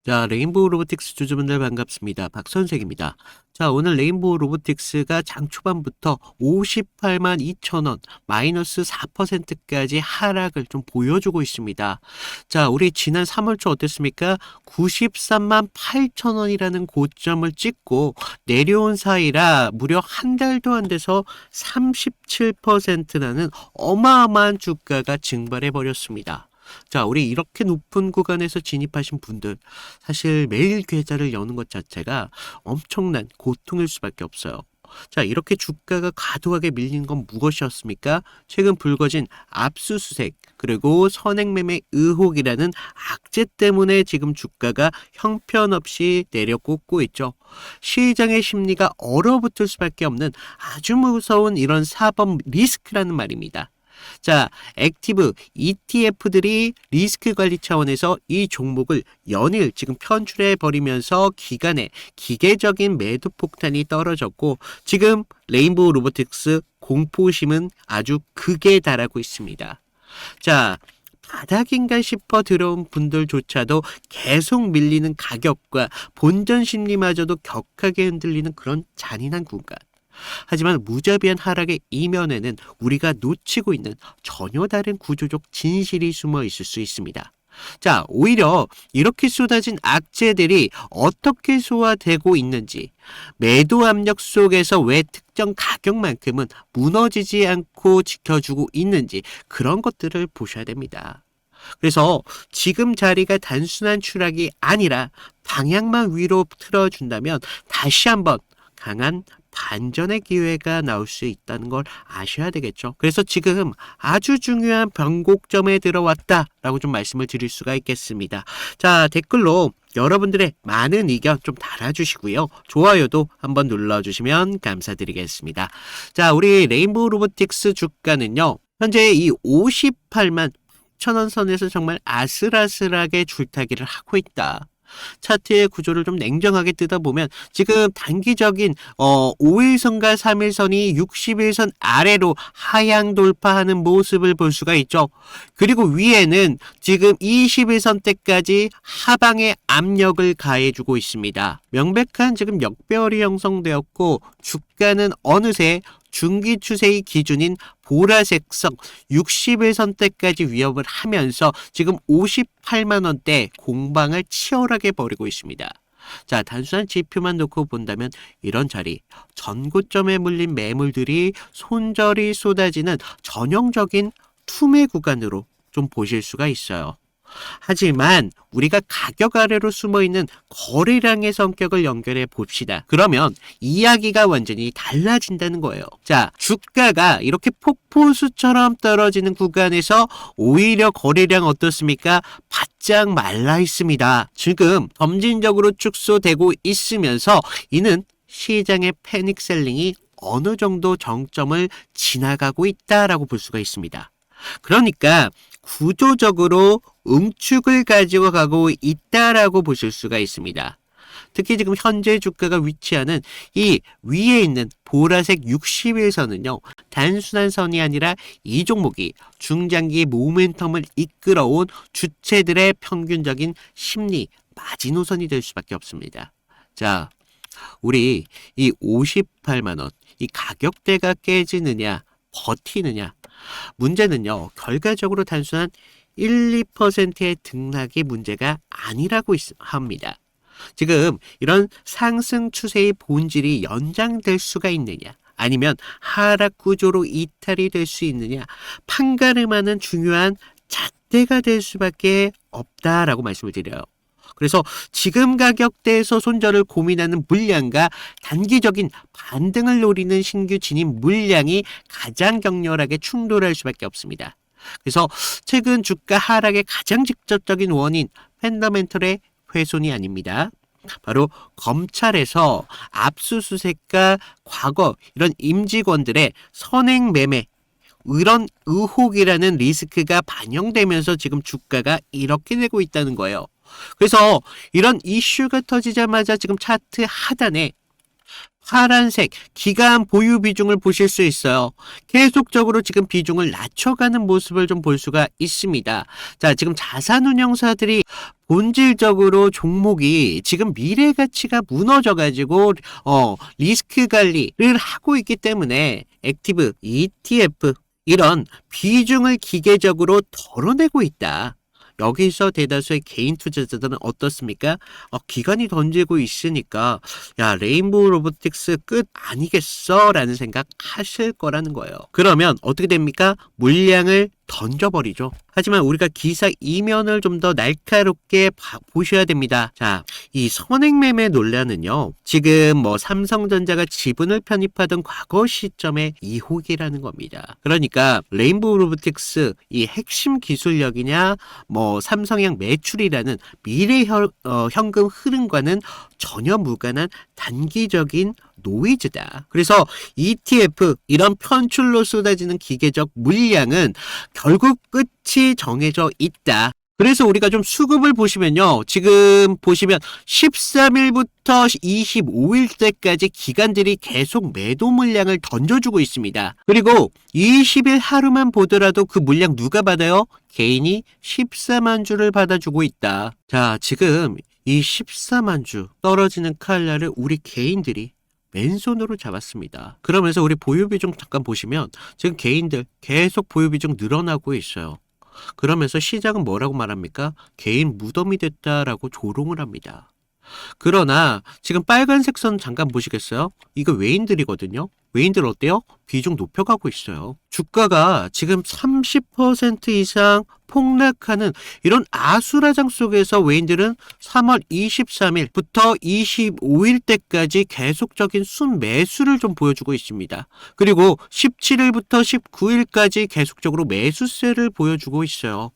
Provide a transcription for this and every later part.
자, 레인보우 로보틱스 주주분들 반갑습니다. 박선생입니다. 자, 오늘 레인보우 로보틱스가 장 초반부터 58만 2천 원, 마이너스 4%까지 하락을 좀 보여주고 있습니다. 자, 우리 지난 3월 초 어땠습니까? 93만 8천 원이라는 고점을 찍고 내려온 사이라 무려 한 달도 안 돼서 37%라는 어마어마한 주가가 증발해 버렸습니다. 자, 우리 이렇게 높은 구간에서 진입하신 분들, 사실 매일 계좌를 여는 것 자체가 엄청난 고통일 수밖에 없어요. 자, 이렇게 주가가 과도하게 밀린 건 무엇이었습니까? 최근 불거진 압수수색, 그리고 선행매매 의혹이라는 악재 때문에 지금 주가가 형편없이 내려꽂고 있죠. 시장의 심리가 얼어붙을 수밖에 없는 아주 무서운 이런 사법 리스크라는 말입니다. 자, 액티브 ETF들이 리스크 관리 차원에서 이 종목을 연일 지금 편출해 버리면서 기간에 기계적인 매도 폭탄이 떨어졌고, 지금 레인보우 로보틱스 공포심은 아주 극에 달하고 있습니다. 자, 바닥인가 싶어 들어온 분들조차도 계속 밀리는 가격과 본전 심리마저도 격하게 흔들리는 그런 잔인한 구간. 하지만 무자비한 하락의 이면에는 우리가 놓치고 있는 전혀 다른 구조적 진실이 숨어 있을 수 있습니다. 자, 오히려 이렇게 쏟아진 악재들이 어떻게 소화되고 있는지, 매도 압력 속에서 왜 특정 가격만큼은 무너지지 않고 지켜주고 있는지, 그런 것들을 보셔야 됩니다. 그래서 지금 자리가 단순한 추락이 아니라 방향만 위로 틀어준다면 다시 한번 강한 반전의 기회가 나올 수 있다는 걸 아셔야 되겠죠. 그래서 지금 아주 중요한 변곡점에 들어왔다라고 좀 말씀을 드릴 수가 있겠습니다. 자, 댓글로 여러분들의 많은 의견 좀 달아주시고요. 좋아요도 한번 눌러주시면 감사드리겠습니다. 자, 우리 레인보우 로보틱스 주가는요, 현재 이 58만 1,000원 선에서 정말 아슬아슬하게 줄타기를 하고 있다. 차트의 구조를 좀 냉정하게 뜯어보면 지금 단기적인 5일선과 3일선이 60일선 아래로 하향 돌파하는 모습을 볼 수가 있죠. 그리고 위에는 지금 21선 때까지 하방의 압력을 가해주고 있습니다. 명백한 지금 역배열이 형성되었고, 주가는 어느새 중기 추세의 기준인 보라색성 60일선 때까지 위협을 하면서 지금 58만 원대 공방을 치열하게 벌이고 있습니다. 자, 단순한 지표만 놓고 본다면 이런 자리, 전고점에 물린 매물들이 손절이 쏟아지는 전형적인 투매 구간으로 좀 보실 수가 있어요. 하지만 우리가 가격 아래로 숨어있는 거래량의 성격을 연결해 봅시다. 그러면 이야기가 완전히 달라진다는 거예요. 자, 주가가 이렇게 폭포수처럼 떨어지는 구간에서 오히려 거래량 어떻습니까? 바짝 말라 있습니다. 지금 점진적으로 축소되고 있으면서 이는 시장의 패닉셀링이 어느 정도 정점을 지나가고 있다라고 볼 수가 있습니다. 그러니까 구조적으로 응축을 가지고 가고 있다라고 보실 수가 있습니다. 특히 지금 현재 주가가 위치하는 이 위에 있는 보라색 60일선은요, 단순한 선이 아니라 이 종목이 중장기 모멘텀을 이끌어온 주체들의 평균적인 심리 마지노선이 될 수밖에 없습니다. 자, 우리 이 58만 원, 이 가격대가 깨지느냐, 버티느냐, 문제는요, 결과적으로 단순한 1, 2%의 등락이 문제가 아니라고 합니다. 지금 이런 상승 추세의 본질이 연장될 수가 있느냐, 아니면 하락 구조로 이탈이 될 수 있느냐, 판가름하는 중요한 잣대가 될 수밖에 없다라고 말씀을 드려요. 그래서 지금 가격대에서 손절을 고민하는 물량과 단기적인 반등을 노리는 신규 진입 물량이 가장 격렬하게 충돌할 수밖에 없습니다. 그래서 최근 주가 하락의 가장 직접적인 원인, 펀더멘털의 훼손이 아닙니다. 바로 검찰에서 압수수색과 과거 이런 임직원들의 선행 매매, 이런 의혹이라는 리스크가 반영되면서 지금 주가가 이렇게 되고 있다는 거예요. 그래서 이런 이슈가 터지자마자 지금 차트 하단에 파란색 기간 보유 비중을 보실 수 있어요. 계속적으로 지금 비중을 낮춰가는 모습을 좀 볼 수가 있습니다. 자, 지금 자산운용사들이 본질적으로 종목이 지금 미래 가치가 무너져가지고 리스크 관리를 하고 있기 때문에 액티브, ETF 이런 비중을 기계적으로 덜어내고 있다. 여기서 대다수의 개인 투자자들은 어떻습니까? 기관이 던지고 있으니까 야, 레인보우 로보틱스 끝 아니겠어? 라는 생각 하실 거라는 거예요. 그러면 어떻게 됩니까? 물량을 던져버리죠. 하지만 우리가 기사 이면을 좀 더 날카롭게 보셔야 됩니다. 자, 이 선행매매 논란은요, 지금 삼성전자가 지분을 편입하던 과거 시점의 이혹이라는 겁니다. 그러니까 레인보우 로보틱스 이 핵심 기술력이냐, 삼성양 매출이라는 미래 현금 흐름과는 전혀 무관한 단기적인 노이즈다. 그래서 ETF 이런 편출로 쏟아지는 기계적 물량은 결국 끝이 정해져 있다. 그래서 우리가 좀 수급을 보시면요. 지금 보시면 13일부터 25일 때까지 기관들이 계속 매도 물량을 던져주고 있습니다. 그리고 20일 하루만 보더라도 그 물량 누가 받아요? 개인이 14만 주를 받아주고 있다. 자, 지금 이 14만 주 떨어지는 칼날을 우리 개인들이 맨손으로 잡았습니다. 그러면서 우리 보유비중 잠깐 보시면 지금 개인들 계속 보유비중 늘어나고 있어요. 그러면서 시장은 뭐라고 말합니까? 개인 무덤이 됐다라고 조롱을 합니다. 그러나 지금 빨간색 선 잠깐 보시겠어요? 이거 외인들이거든요. 외인들 어때요? 비중 높여가고 있어요. 주가가 지금 30% 이상 폭락하는 이런 아수라장 속에서 외인들은 3월 23일부터 25일 때까지 계속적인 순매수를 좀 보여주고 있습니다. 그리고 17일부터 19일까지 계속적으로 매수세를 보여주고 있어요.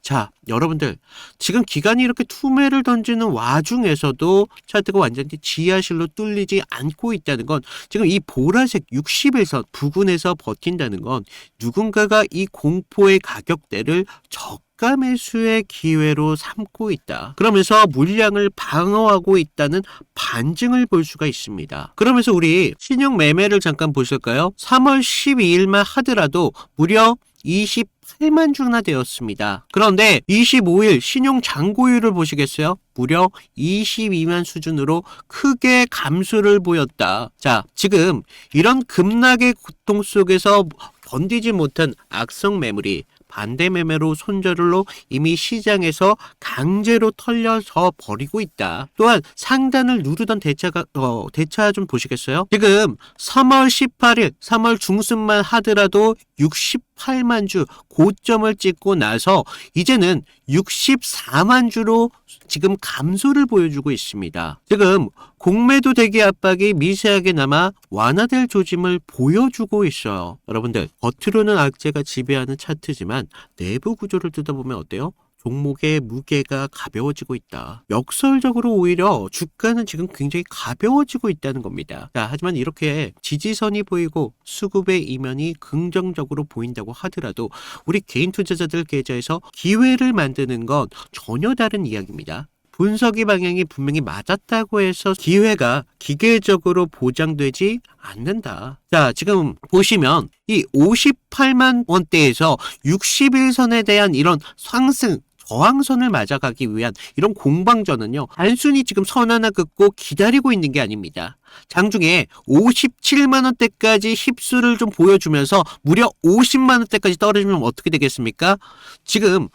자, 여러분들 지금 기관이 이렇게 투매를 던지는 와중에서도 차트가 완전히 지하실로 뚫리지 않고 있다는 건 지금 이 보라색 60일선 부근에서 버틴다는 건 누군가가 이 공포의 가격대를 저가 매수의 기회로 삼고 있다. 그러면서 물량을 방어하고 있다는 반증을 볼 수가 있습니다. 그러면서 우리 신용 매매를 잠깐 보실까요? 3월 12일만 하더라도 무려 28만 주나 되었습니다. 그런데 25일 신용 잔고율을 보시겠어요? 무려 22만 수준으로 크게 감소를 보였다. 자, 지금 이런 급락의 고통 속에서 견디지 못한 악성 매물이 반대 매매로 손절로 이미 시장에서 강제로 털려서 버리고 있다. 또한 상단을 누르던 대차 좀 보시겠어요? 지금 3월 18일, 3월 중순만 하더라도 68만 주 고점을 찍고 나서 이제는 64만 주로 지금 감소를 보여주고 있습니다. 지금 공매도 대기 압박이 미세하게 남아 완화될 조짐을 보여주고 있어요. 여러분들, 겉으로는 악재가 지배하는 차트지만 내부 구조를 뜯어보면 어때요? 종목의 무게가 가벼워지고 있다. 역설적으로 오히려 주가는 지금 굉장히 가벼워지고 있다는 겁니다. 자, 하지만 이렇게 지지선이 보이고 수급의 이면이 긍정적으로 보인다고 하더라도 우리 개인 투자자들 계좌에서 기회를 만드는 건 전혀 다른 이야기입니다. 분석의 방향이 분명히 맞았다고 해서 기회가 기계적으로 보장되지 않는다. 자, 지금 보시면 이 58만 원대에서 60일선에 대한 이런 상승 저항선을 맞아가기 위한 이런 공방전은요, 단순히 지금 선 하나 긋고 기다리고 있는 게 아닙니다. 장중에 57만 원대까지 힙수를 좀 보여주면서 무려 50만 원대까지 떨어지면 어떻게 되겠습니까? 지금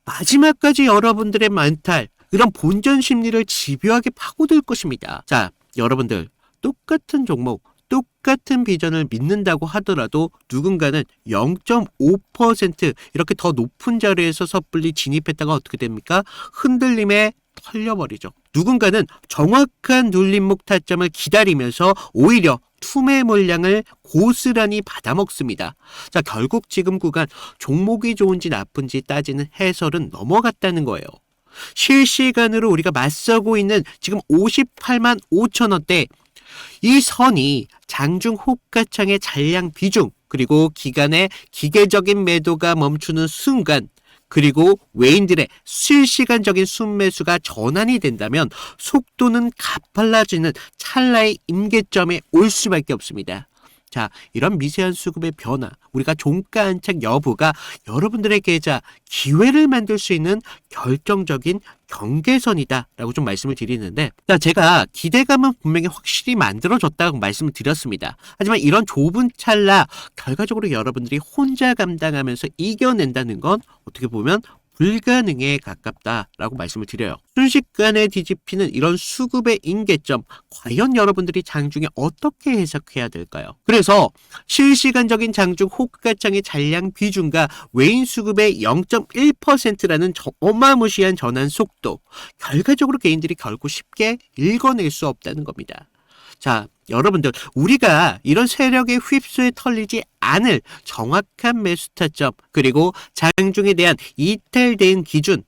마지막까지 여러분들의 멘탈, 이런 본전 심리를 집요하게 파고들 것입니다. 자, 여러분들 똑같은 종목, 똑같은 비전을 믿는다고 하더라도 누군가는 0.5% 이렇게 더 높은 자리에서 섣불리 진입했다가 어떻게 됩니까? 흔들림에 털려버리죠. 누군가는 정확한 눌림목 타점을 기다리면서 오히려 투매 물량을 고스란히 받아먹습니다. 자, 결국 지금 구간 종목이 좋은지 나쁜지 따지는 해설은 넘어갔다는 거예요. 실시간으로 우리가 맞서고 있는 지금 58만 5천 원대, 이 선이 장중 호가창의 잔량 비중 그리고 기간의 기계적인 매도가 멈추는 순간 그리고 외인들의 실시간적인 순매수가 전환이 된다면 속도는 가팔라지는 찰나의 임계점에 올 수밖에 없습니다. 자, 이런 미세한 수급의 변화, 우리가 종가 안착 여부가 여러분들의 계좌 기회를 만들 수 있는 결정적인 경계선이다라고 좀 말씀을 드리는데, 자, 제가 기대감은 분명히 확실히 만들어졌다고 말씀을 드렸습니다. 하지만 이런 좁은 찰나 결과적으로 여러분들이 혼자 감당하면서 이겨낸다는 건 어떻게 보면 불가능에 가깝다라고 말씀을 드려요. 순식간에 뒤집히는 이런 수급의 임계점, 과연 여러분들이 장중에 어떻게 해석해야 될까요? 그래서 실시간적인 장중 호가창의 잔량 비중과 외인 수급의 0.1%라는 어마무시한 전환 속도, 결과적으로 개인들이 결코 쉽게 읽어낼 수 없다는 겁니다. 자, 여러분들, 우리가 이런 세력의 휩쓸에 털리지 않을 정확한 매수 타점, 그리고 장중에 대한 이탈 대응 기준,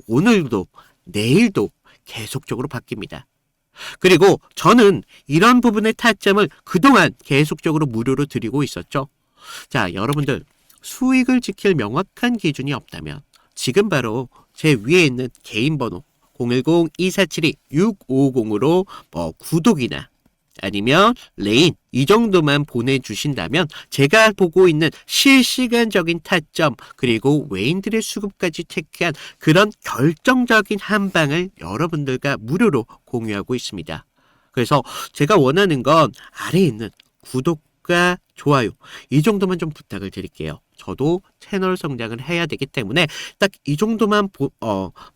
오늘도 내일도 계속적으로 바뀝니다. 그리고 저는 이런 부분의 타점을 그동안 계속적으로 무료로 드리고 있었죠. 자, 여러분들, 수익을 지킬 명확한 기준이 없다면 지금 바로 제 위에 있는 개인 번호 010-2472-650으로 구독이나 아니면 레인 이 정도만 보내주신다면 제가 보고 있는 실시간적인 타점, 그리고 외인들의 수급까지 체크한 그런 결정적인 한방을 여러분들과 무료로 공유하고 있습니다. 그래서 제가 원하는 건 아래에 있는 구독과 좋아요 이 정도만 좀 부탁을 드릴게요. 저도 채널 성장을 해야 되기 때문에 딱 이 정도만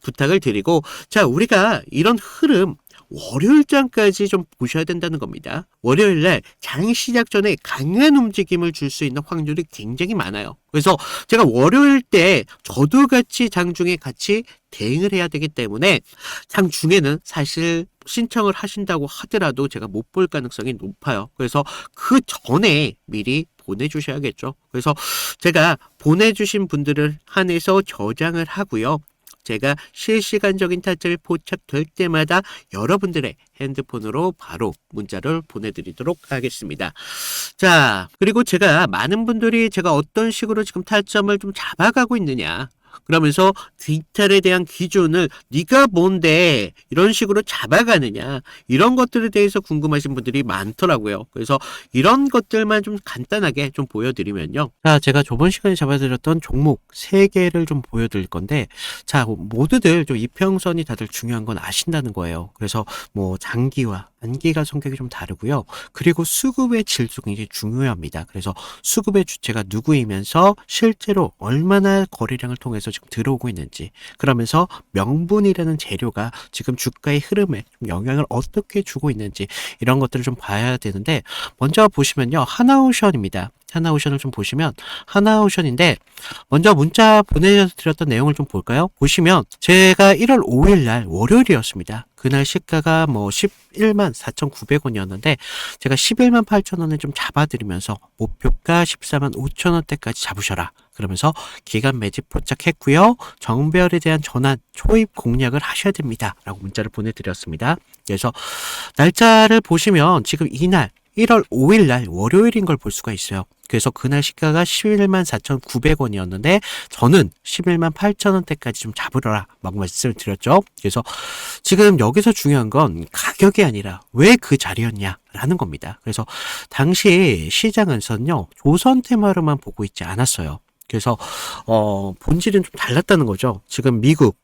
부탁을 드리고, 자, 우리가 이런 흐름 월요일장까지 좀 보셔야 된다는 겁니다. 월요일날 장 시작 전에 강한 움직임을 줄 수 있는 확률이 굉장히 많아요. 그래서 제가 월요일 때 저도 같이 장중에 같이 대응을 해야 되기 때문에 장중에는 사실 신청을 하신다고 하더라도 제가 못 볼 가능성이 높아요. 그래서 그 전에 미리 보내주셔야겠죠. 그래서 제가 보내주신 분들을 한해서 저장을 하고요. 제가 실시간적인 타점이 포착될 때마다 여러분들의 핸드폰으로 바로 문자를 보내드리도록 하겠습니다. 자, 그리고 제가 많은 분들이 제가 어떤 식으로 지금 타점을 좀 잡아가고 있느냐, 그러면서 디지털에 대한 기준을 네가 뭔데 이런 식으로 잡아가느냐, 이런 것들에 대해서 궁금하신 분들이 많더라고요. 그래서 이런 것들만 좀 간단하게 좀 보여드리면요. 자, 제가 저번 시간에 잡아드렸던 종목 3개를 좀 보여드릴 건데, 자, 모두들 좀 이평선이 다들 중요한 건 아신다는 거예요. 그래서 뭐 장기와 단기가 성격이 좀 다르고요. 그리고 수급의 질도 굉장히 중요합니다. 그래서 수급의 주체가 누구이면서 실제로 얼마나 거래량을 통해서 지금 들어오고 있는지, 그러면서 명분이라는 재료가 지금 주가의 흐름에 좀 영향을 어떻게 주고 있는지, 이런 것들을 좀 봐야 되는데, 먼저 보시면요, 하나오션입니다. 하나오션을 좀 보시면, 하나오션인데 먼저 문자 보내드렸던 내용을 좀 볼까요? 보시면 제가 1월 5일 날 월요일이었습니다. 그날 시가가 뭐 11만 4,900원이었는데 제가 11만 8천원을 좀 잡아드리면서 목표가 14만 5천원대까지 잡으셔라, 그러면서 기간 매집 포착했고요. 정배열에 대한 전환 초입 공략을 하셔야 됩니다 라고 문자를 보내드렸습니다. 그래서 날짜를 보시면 지금 이날 1월 5일 날 월요일인 걸 볼 수가 있어요. 그래서 그날 시가가 11만 4,900원이었는데 저는 11만 8천원대까지 좀 잡으라 막 말씀을 드렸죠. 그래서 지금 여기서 중요한 건 가격이 아니라 왜 그 자리였냐라는 겁니다. 그래서 당시 시장에서는요, 조선 테마로만 보고 있지 않았어요. 그래서 본질은 좀 달랐다는 거죠. 지금 미국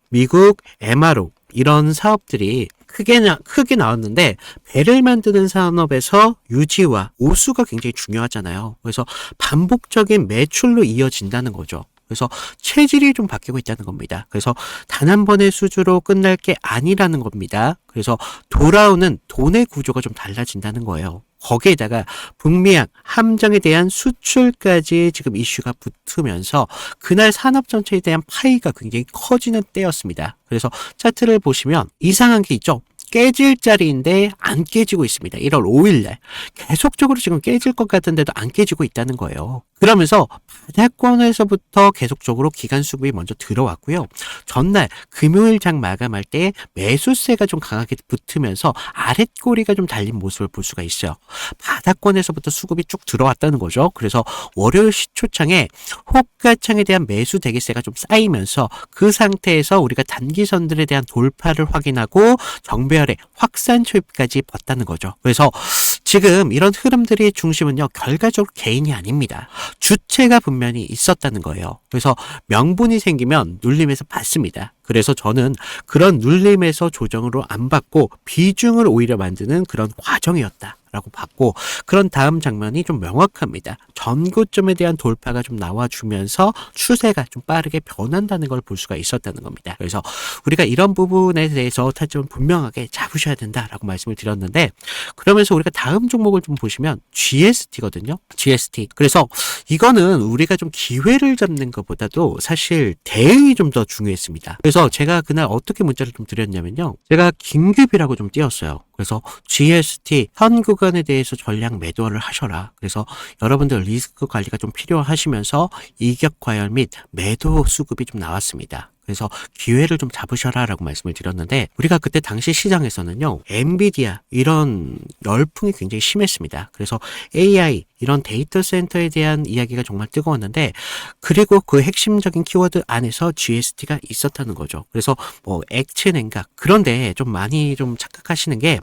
MRO 이런 사업들이 크게 나왔는데, 배를 만드는 산업에서 유지와 오수가 굉장히 중요하잖아요. 그래서 반복적인 매출로 이어진다는 거죠. 그래서 체질이 좀 바뀌고 있다는 겁니다. 그래서 단 한 번의 수주로 끝날 게 아니라는 겁니다. 그래서 돌아오는 돈의 구조가 좀 달라진다는 거예요. 거기에다가 북미양 함정에 대한 수출까지 지금 이슈가 붙으면서 그날 산업 전체에 대한 파이가 굉장히 커지는 때였습니다. 그래서 차트를 보시면 이상한 게 있죠. 깨질 자리인데 안 깨지고 있습니다. 1월 5일날 계속적으로 지금 깨질 것 같은데도 안 깨지고 있다는 거예요. 그러면서 바닥권에서부터 계속적으로 기관 수급이 먼저 들어왔고요. 전날 금요일 장 마감할 때 매수세가 좀 강하게 붙으면서 아랫꼬리가 좀 달린 모습을 볼 수가 있어요. 바닥권에서부터 수급이 쭉 들어왔다는 거죠. 그래서 월요일 시초창에 호가창에 대한 매수 대기세가 좀 쌓이면서 그 상태에서 우리가 단기선들에 대한 돌파를 확인하고 정배열의 확산 초입까지 봤다는 거죠. 그래서 지금 이런 흐름들의 중심은요, 결과적으로 개인이 아닙니다. 주체가 분명히 있었다는 거예요. 그래서 명분이 생기면 눌림에서 받습니다. 그래서 저는 그런 눌림에서 조정으로 안 받고 비중을 오히려 만드는 그런 과정이었다 라고 봤고, 그런 다음 장면이 좀 명확합니다. 전고점에 대한 돌파가 좀 나와주면서 추세가 좀 빠르게 변한다는 걸 볼 수가 있었다는 겁니다. 그래서 우리가 이런 부분에 대해서 타점을 분명하게 잡으셔야 된다라고 말씀을 드렸는데, 그러면서 우리가 다음 종목을 좀 보시면 GST거든요. GST. 그래서 이거는 우리가 좀 기회를 잡는 것보다도 사실 대응이 좀 더 중요했습니다. 그래서 제가 그날 어떻게 문자를 좀 드렸냐면요, 제가 긴급이라고 좀 띄웠어요. 그래서 GST 현 구간에 대해서 전량 매도를 하셔라. 그래서 여러분들 리스크 관리가 좀 필요하시면서 이격 과열 및 매도 수급이 좀 나왔습니다. 그래서 기회를 좀 잡으셔라 라고 말씀을 드렸는데, 우리가 그때 당시 시장에서는요, 엔비디아 이런 열풍이 굉장히 심했습니다. 그래서 AI 이런 데이터 센터에 대한 이야기가 정말 뜨거웠는데, 그리고 그 핵심적인 키워드 안에서 GST가 있었다는 거죠. 그래서 뭐 액체 냉각, 그런데 좀 많이 좀 착각하시는 게,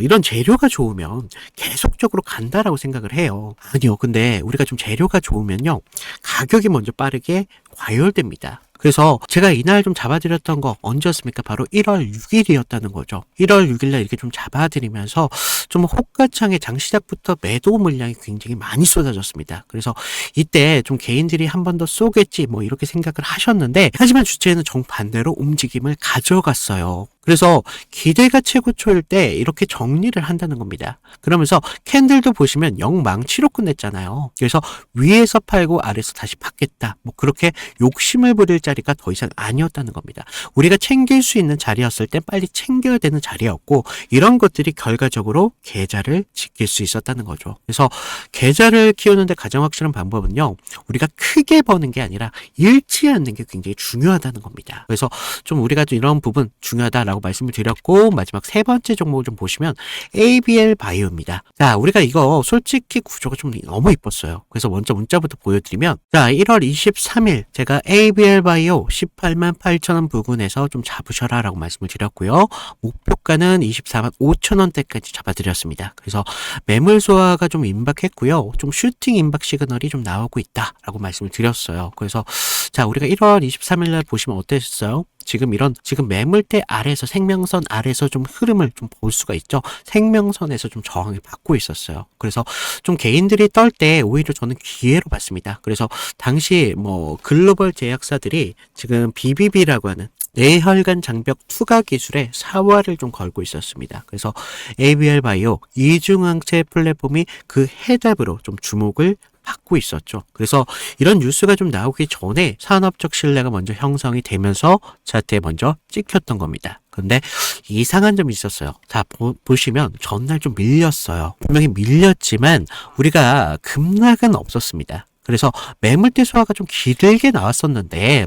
이런 재료가 좋으면 계속적으로 간다라고 생각을 해요. 아니요. 근데 우리가 좀 재료가 좋으면요, 가격이 먼저 빠르게 과열됩니다. 그래서 제가 이날 좀 잡아드렸던 거 언제였습니까? 바로 1월 6일이었다는 거죠. 1월 6일날 이렇게 좀 잡아드리면서 좀 호가창에 장시작부터 매도 물량이 굉장히 많이 쏟아졌습니다. 그래서 이때 좀 개인들이 한 번 더 쏘겠지 뭐 이렇게 생각을 하셨는데, 하지만 주체는 정반대로 움직임을 가져갔어요. 그래서 기대가 최고초일 때 이렇게 정리를 한다는 겁니다. 그러면서 캔들도 보시면 영망치로 끝냈잖아요. 그래서 위에서 팔고 아래에서 다시 받겠다, 뭐 그렇게 욕심을 부릴 자리가 더 이상 아니었다는 겁니다. 우리가 챙길 수 있는 자리였을 때 빨리 챙겨야 되는 자리였고, 이런 것들이 결과적으로 계좌를 지킬 수 있었다는 거죠. 그래서 계좌를 키우는데 가장 확실한 방법은요, 우리가 크게 버는 게 아니라 잃지 않는 게 굉장히 중요하다는 겁니다. 그래서 좀 우리가 좀 이런 부분 중요하다라고 말씀을 드렸고, 마지막 세 번째 종목을 좀 보시면 ABL 바이오입니다. 자, 우리가 이거 솔직히 구조가 좀 너무 이뻤어요. 그래서 먼저 문자부터 보여드리면, 자, 1월 23일 제가 ABL 바이오 18만 8천원 부근에서 좀 잡으셔라 라고 말씀을 드렸고요. 목표가는 24만 5천원대까지 잡아드렸습니다. 그래서 매물 소화가 좀 임박했고요. 좀 슈팅 임박 시그널이 좀 나오고 있다라고 말씀을 드렸어요. 그래서 자, 우리가 1월 23일 날 보시면 어땠어요? 지금 매물대 아래에서, 생명선 아래에서 좀 흐름을 좀 볼 수가 있죠. 생명선에서 좀 저항을 받고 있었어요. 그래서 좀 개인들이 떨 때 오히려 저는 기회로 봤습니다. 그래서 당시 뭐 글로벌 제약사들이 지금 BBB라고 하는 뇌혈관 장벽 투과 기술에 사활을 좀 걸고 있었습니다. 그래서 ABL 바이오 이중항체 플랫폼이 그 해답으로 좀 주목을 받고 있었죠. 그래서 이런 뉴스가 좀 나오기 전에 산업적 신뢰가 먼저 형성이 되면서 차트에 먼저 찍혔던 겁니다. 근데 이상한 점이 있었어요. 자, 보시면 전날 좀 밀렸어요. 분명히 밀렸지만 우리가 급락은 없었습니다. 그래서 매물대 소화가 좀 길게 나왔었는데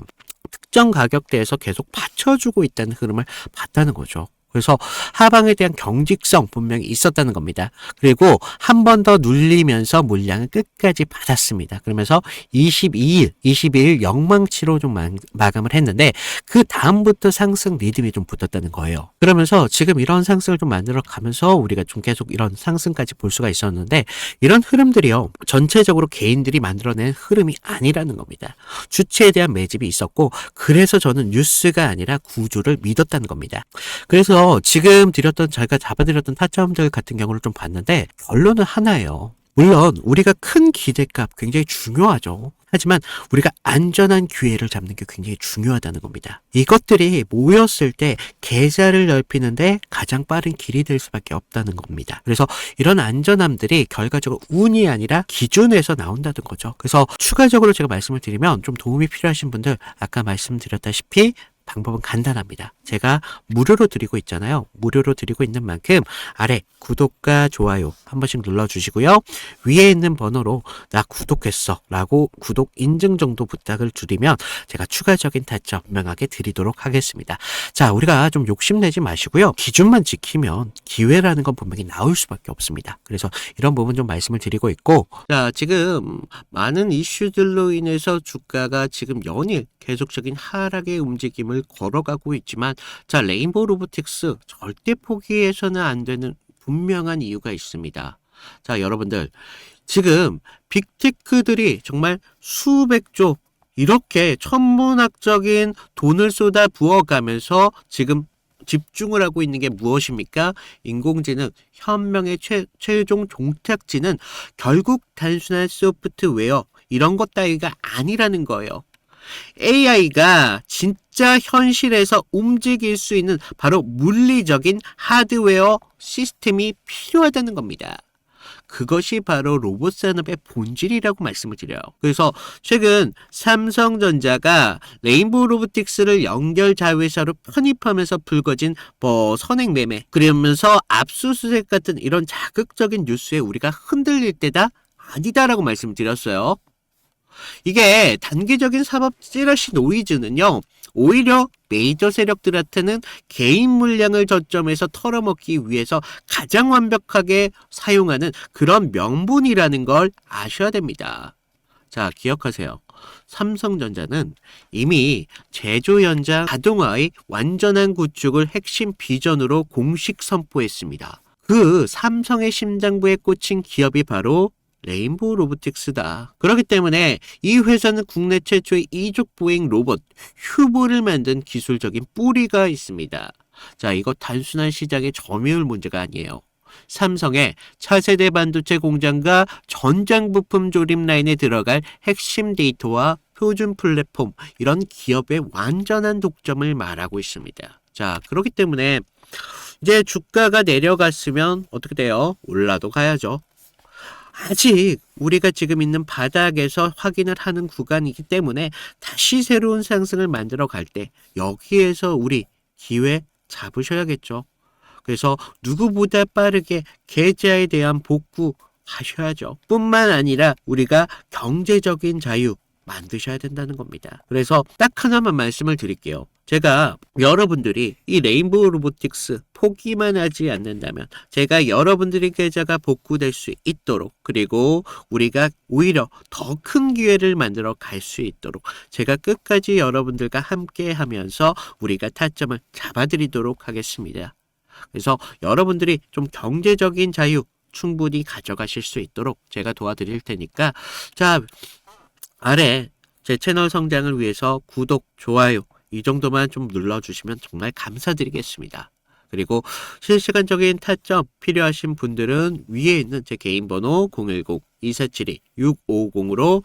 특정 가격대에서 계속 받쳐주고 있다는 흐름을 봤다는 거죠. 그래서 하방에 대한 경직성 분명히 있었다는 겁니다. 그리고 한 번 더 눌리면서 물량을 끝까지 받았습니다. 그러면서 22일 영망치로 좀 마감을 했는데, 그 다음부터 상승 리듬이 좀 붙었다는 거예요. 그러면서 지금 이런 상승을 좀 만들어 가면서 우리가 좀 계속 이런 상승까지 볼 수가 있었는데, 이런 흐름들이요, 전체적으로 개인들이 만들어낸 흐름이 아니라는 겁니다. 주체에 대한 매집이 있었고, 그래서 저는 뉴스가 아니라 구조를 믿었다는 겁니다. 그래서 지금 제가 잡아드렸던 타점들 같은 경우를 좀 봤는데 결론은 하나예요. 물론 우리가 큰 기대값 굉장히 중요하죠. 하지만 우리가 안전한 기회를 잡는 게 굉장히 중요하다는 겁니다. 이것들이 모였을 때 계좌를 넓히는데 가장 빠른 길이 될 수밖에 없다는 겁니다. 그래서 이런 안전함들이 결과적으로 운이 아니라 기준에서 나온다는 거죠. 그래서 추가적으로 제가 말씀을 드리면 좀 도움이 필요하신 분들, 아까 말씀드렸다시피 방법은 간단합니다. 제가 무료로 드리고 있잖아요. 무료로 드리고 있는 만큼 아래 구독과 좋아요 한 번씩 눌러주시고요. 위에 있는 번호로 나 구독했어 라고 구독 인증 정도 부탁을 드리면 제가 추가적인 타점 분명하게 드리도록 하겠습니다. 자, 우리가 좀 욕심내지 마시고요. 기준만 지키면 기회라는 건 분명히 나올 수밖에 없습니다. 그래서 이런 부분 좀 말씀을 드리고 있고, 자, 지금 많은 이슈들로 인해서 주가가 지금 연일 계속적인 하락의 움직임을 걸어가고 있지만, 자, 레인보우 로보틱스 절대 포기해서는 안 되는 분명한 이유가 있습니다. 자, 여러분들 지금 빅테크들이 정말 수백조 이렇게 천문학적인 돈을 쏟아 부어가면서 지금 집중을 하고 있는 게 무엇입니까? 인공지능, 현명의 최종 종착지는 결국 단순한 소프트웨어 이런 것 따위가 아니라는 거예요. AI가 진짜 현실에서 움직일 수 있는 바로 물리적인 하드웨어 시스템이 필요하다는 겁니다. 그것이 바로 로봇 산업의 본질이라고 말씀을 드려요. 그래서 최근 삼성전자가 레인보우 로보틱스를 연결 자회사로 편입하면서 불거진 선행 매매, 그러면서 압수수색 같은 이런 자극적인 뉴스에 우리가 흔들릴 때다 아니다라고 말씀드렸어요. 이게 단기적인 사법 찌라시 노이즈는요, 오히려 메이저 세력들한테는 개인 물량을 저점에서 털어먹기 위해서 가장 완벽하게 사용하는 그런 명분이라는 걸 아셔야 됩니다. 자, 기억하세요. 삼성전자는 이미 제조 현장 자동화의 완전한 구축을 핵심 비전으로 공식 선포했습니다. 그 삼성의 심장부에 꽂힌 기업이 바로 레인보우 로보틱스다. 그렇기 때문에 이 회사는 국내 최초의 이족 보행 로봇 휴보를 만든 기술적인 뿌리가 있습니다. 자, 이거 단순한 시장의 점유율 문제가 아니에요. 삼성의 차세대 반도체 공장과 전장 부품 조립 라인에 들어갈 핵심 데이터와 표준 플랫폼, 이런 기업의 완전한 독점을 말하고 있습니다. 자, 그렇기 때문에 이제 주가가 내려갔으면 어떻게 돼요? 올라도 가야죠. 아직 우리가 지금 있는 바닥에서 확인을 하는 구간이기 때문에 다시 새로운 상승을 만들어 갈 때 여기에서 우리 기회 잡으셔야겠죠. 그래서 누구보다 빠르게 계좌에 대한 복구하셔야죠. 뿐만 아니라 우리가 경제적인 자유 만드셔야 된다는 겁니다. 그래서 딱 하나만 말씀을 드릴게요. 제가 여러분들이 이 레인보우 로보틱스 포기만 하지 않는다면 제가 여러분들의 계좌가 복구될 수 있도록, 그리고 우리가 오히려 더 큰 기회를 만들어 갈 수 있도록 제가 끝까지 여러분들과 함께 하면서 우리가 타점을 잡아드리도록 하겠습니다. 그래서 여러분들이 좀 경제적인 자유 충분히 가져가실 수 있도록 제가 도와드릴 테니까, 자, 아래 제 채널 성장을 위해서 구독, 좋아요 이 정도만 좀 눌러주시면 정말 감사드리겠습니다. 그리고 실시간적인 타점 필요하신 분들은 위에 있는 제 개인 번호 010-2472-6550으로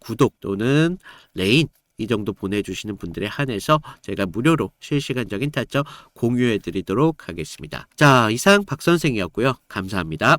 구독 또는 레인 이 정도 보내주시는 분들에 한해서 제가 무료로 실시간적인 타점 공유해 드리도록 하겠습니다. 자, 이상 박 선생이었고요. 감사합니다.